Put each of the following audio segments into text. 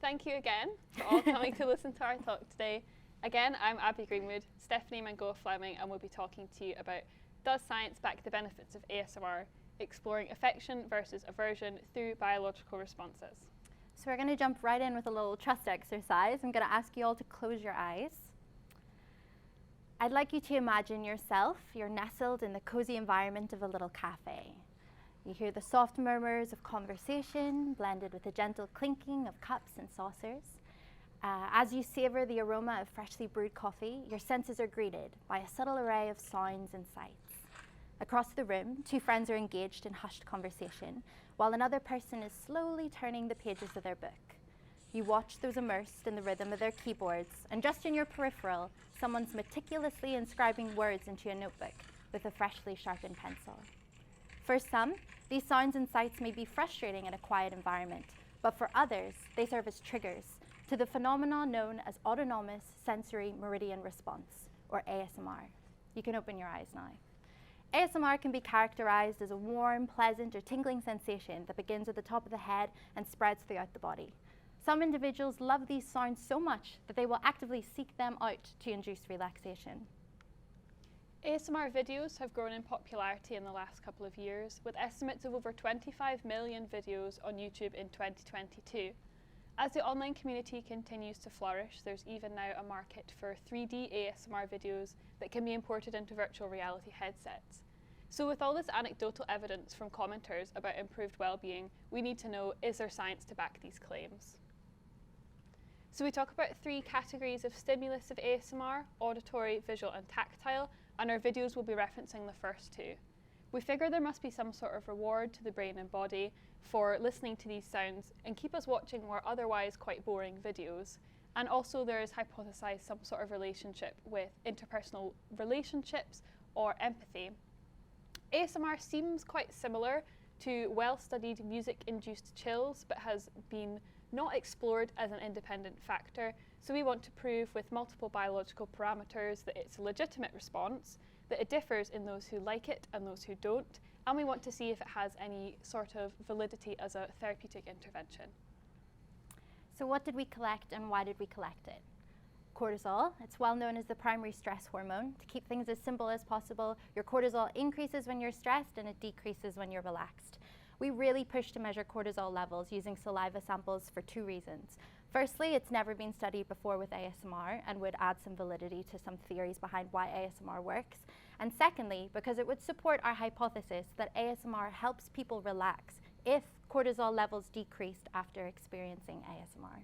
thank you again for all coming to listen to our talk today. Again, I'm Abbie Greenwood, Stephanie Mengoa-Fleming, and we'll be talking to you about does science back the benefits of ASMR, exploring affection versus aversion through biological responses. So we're going to jump right in with a little trust exercise. I'm going to ask you all to close your eyes. I'd like you to imagine yourself, you're nestled in the cozy environment of a little cafe. You hear the soft murmurs of conversation blended with the gentle clinking of cups and saucers. As you savor the aroma of freshly brewed coffee, your senses are greeted by a subtle array of sounds and sights. Across the room, two friends are engaged in hushed conversation, while another person is slowly turning the pages of their book. You watch those immersed in the rhythm of their keyboards, and just in your peripheral, someone's meticulously inscribing words into a notebook with a freshly sharpened pencil. For some, these sounds and sights may be frustrating in a quiet environment, but for others, they serve as triggers to the phenomenon known as autonomous sensory meridian response, or ASMR. You can open your eyes now. ASMR can be characterized as a warm, pleasant, or tingling sensation that begins at the top of the head and spreads throughout the body. Some individuals love these sounds so much that they will actively seek them out to induce relaxation. ASMR videos have grown in popularity in the last couple of years, with estimates of over 25 million videos on YouTube in 2022. As the online community continues to flourish, there's even now a market for 3D ASMR videos that can be imported into virtual reality headsets. So with all this anecdotal evidence from commenters about improved well-being, we need to know, is there science to back these claims? So we talk about three categories of stimulus of ASMR: auditory, visual and tactile, and our videos will be referencing the first two. We figure there must be some sort of reward to the brain and body for listening to these sounds and keep us watching more otherwise quite boring videos. And also there is hypothesized some sort of relationship with interpersonal relationships or empathy. ASMR seems quite similar to well-studied music-induced chills, but has been not explored as an independent factor. So we want to prove with multiple biological parameters that it's a legitimate response, that it differs in those who like it and those who don't, and we want to see if it has any sort of validity as a therapeutic intervention. So what did we collect and why did we collect it? Cortisol, it's well known as the primary stress hormone. To keep things as simple as possible, your cortisol increases when you're stressed and it decreases when you're relaxed. We really push to measure cortisol levels using saliva samples for two reasons. Firstly, it's never been studied before with ASMR and would add some validity to some theories behind why ASMR works. And secondly, because it would support our hypothesis that ASMR helps people relax if cortisol levels decreased after experiencing ASMR.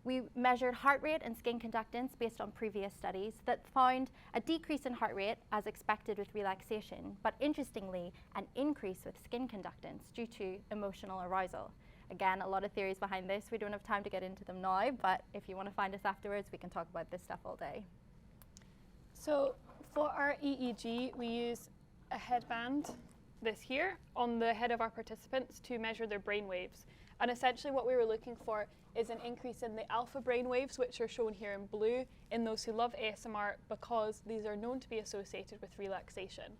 We measured heart rate and skin conductance based on previous studies that found a decrease in heart rate as expected with relaxation, but interestingly, an increase with skin conductance due to emotional arousal. Again, a lot of theories behind this. We don't have time to get into them now, but if you want to find us afterwards, we can talk about this stuff all day. So for our EEG, we use a headband, this here, on the head of our participants to measure their brain waves. And essentially what we were looking for is an increase in the alpha brain waves, which are shown here in blue, in those who love ASMR, because these are known to be associated with relaxation.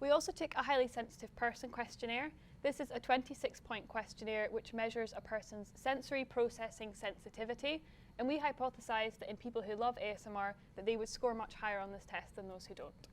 We also took a highly sensitive person questionnaire. This is a 26-point questionnaire which measures a person's sensory processing sensitivity, and we hypothesized that in people who love ASMR that they would score much higher on this test than those who don't.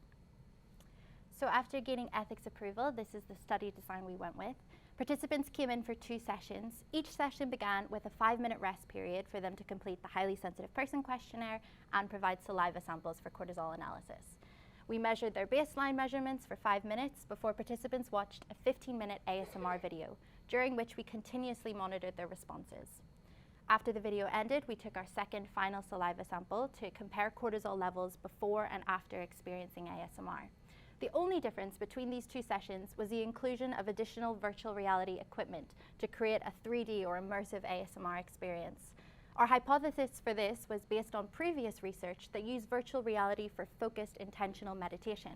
So after gaining ethics approval, this is the study design we went with. Participants came in for 2 sessions. Each session began with a 5-minute rest period for them to complete the highly sensitive person questionnaire and provide saliva samples for cortisol analysis. We measured their baseline measurements for 5 minutes before participants watched a 15-minute ASMR video, during which we continuously monitored their responses. After the video ended, we took our second final saliva sample to compare cortisol levels before and after experiencing ASMR. The only difference between these 2 sessions was the inclusion of additional virtual reality equipment to create a 3D or immersive ASMR experience. Our hypothesis for this was based on previous research that used virtual reality for focused intentional meditation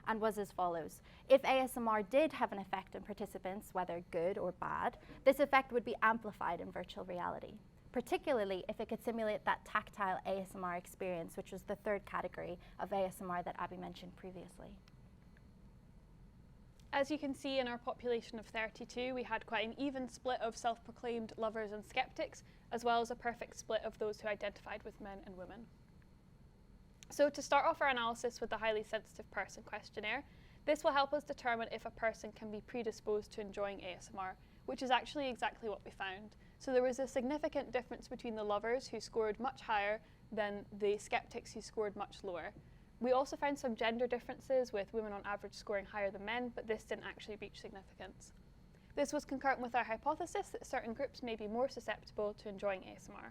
and was as follows. If ASMR did have an effect on participants, whether good or bad, this effect would be amplified in virtual reality, particularly if it could simulate that tactile ASMR experience, which was the third category of ASMR that Abbie mentioned previously. As you can see, in our population of 32, we had quite an even split of self-proclaimed lovers and skeptics, as well as a perfect split of those who identified with men and women. So to start off our analysis with the highly sensitive person questionnaire, this will help us determine if a person can be predisposed to enjoying ASMR, which is actually exactly what we found. So there was a significant difference between the lovers who scored much higher than the skeptics who scored much lower. We also found some gender differences, with women on average scoring higher than men, but this didn't actually reach significance. This was concurrent with our hypothesis that certain groups may be more susceptible to enjoying ASMR.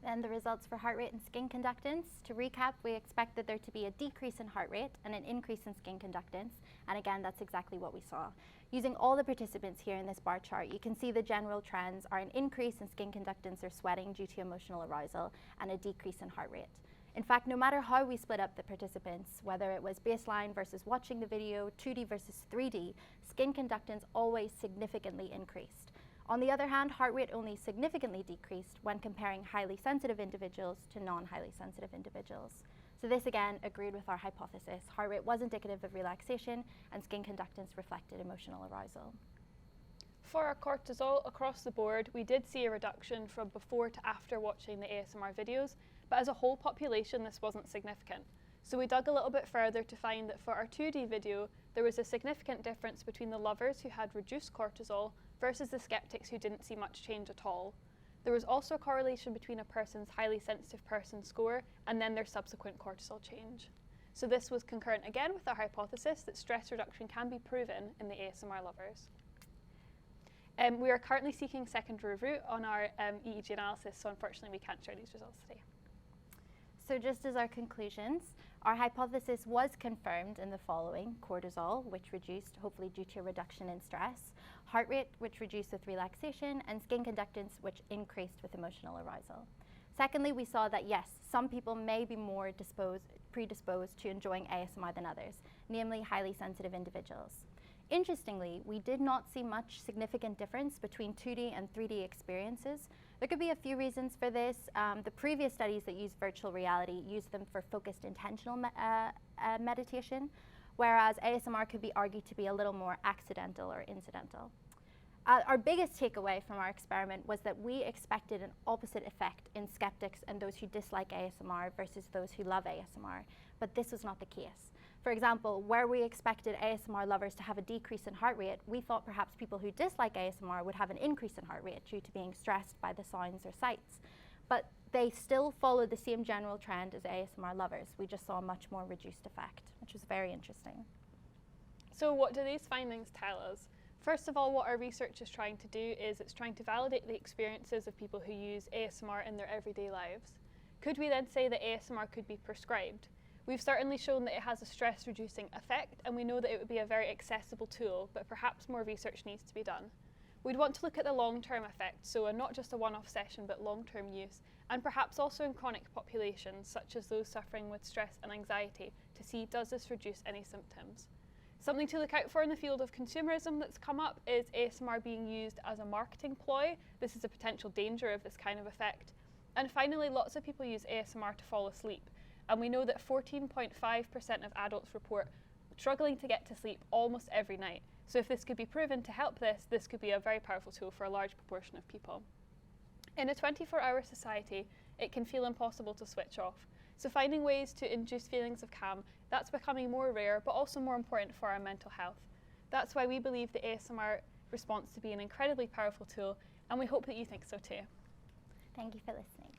Then the results for heart rate and skin conductance. To recap, we expected there to be a decrease in heart rate and an increase in skin conductance, and again, that's exactly what we saw. Using all the participants here in this bar chart, you can see the general trends are an increase in skin conductance or sweating due to emotional arousal and a decrease in heart rate. In fact, no matter how we split up the participants, whether it was baseline versus watching the video, 2D versus 3D, skin conductance always significantly increased. On the other hand, heart rate only significantly decreased when comparing highly sensitive individuals to non-highly sensitive individuals. So this again agreed with our hypothesis. Heart rate was indicative of relaxation and skin conductance reflected emotional arousal. For our cortisol across the board, we did see a reduction from before to after watching the ASMR videos, but as a whole population, this wasn't significant. So we dug a little bit further to find that for our 2D video, there was a significant difference between the lovers who had reduced cortisol versus the skeptics who didn't see much change at all. There was also a correlation between a person's highly sensitive person score and then their subsequent cortisol change. So this was concurrent again with our hypothesis that stress reduction can be proven in the ASMR lovers. We are currently seeking secondary review on our EEG analysis, so unfortunately we can't share these results today. So just as our conclusions, our hypothesis was confirmed in the following: cortisol, which reduced, hopefully due to a reduction in stress, heart rate, which reduced with relaxation, and skin conductance, which increased with emotional arousal. Secondly, we saw that yes, some people may be more predisposed to enjoying ASMR than others, namely highly sensitive individuals. Interestingly, we did not see much significant difference between 2D and 3D experiences. There could be a few reasons for this. The previous studies that used virtual reality used them for focused intentional meditation, whereas ASMR could be argued to be a little more accidental or incidental. Our biggest takeaway from our experiment was that we expected an opposite effect in skeptics and those who dislike ASMR versus those who love ASMR, but this was not the case. For example, where we expected ASMR lovers to have a decrease in heart rate, we thought perhaps people who dislike ASMR would have an increase in heart rate due to being stressed by the sounds or sights. But they still followed the same general trend as ASMR lovers. We just saw a much more reduced effect, which was very interesting. So what do these findings tell us? First of all, what our research is trying to do is it's trying to validate the experiences of people who use ASMR in their everyday lives. Could we then say that ASMR could be prescribed? We've certainly shown that it has a stress-reducing effect, and we know that it would be a very accessible tool, but perhaps more research needs to be done. We'd want to look at the long-term effect, so not just a one-off session, but long-term use, and perhaps also in chronic populations, such as those suffering with stress and anxiety, to see does this reduce any symptoms. Something to look out for in the field of consumerism that's come up is ASMR being used as a marketing ploy. This is a potential danger of this kind of effect. And finally, lots of people use ASMR to fall asleep. And we know that 14.5% of adults report struggling to get to sleep almost every night. So if this could be proven to help this could be a very powerful tool for a large proportion of people. In a 24-hour society, it can feel impossible to switch off. So finding ways to induce feelings of calm, that's becoming more rare, but also more important for our mental health. That's why we believe the ASMR response to be an incredibly powerful tool, and we hope that you think so too. Thank you for listening.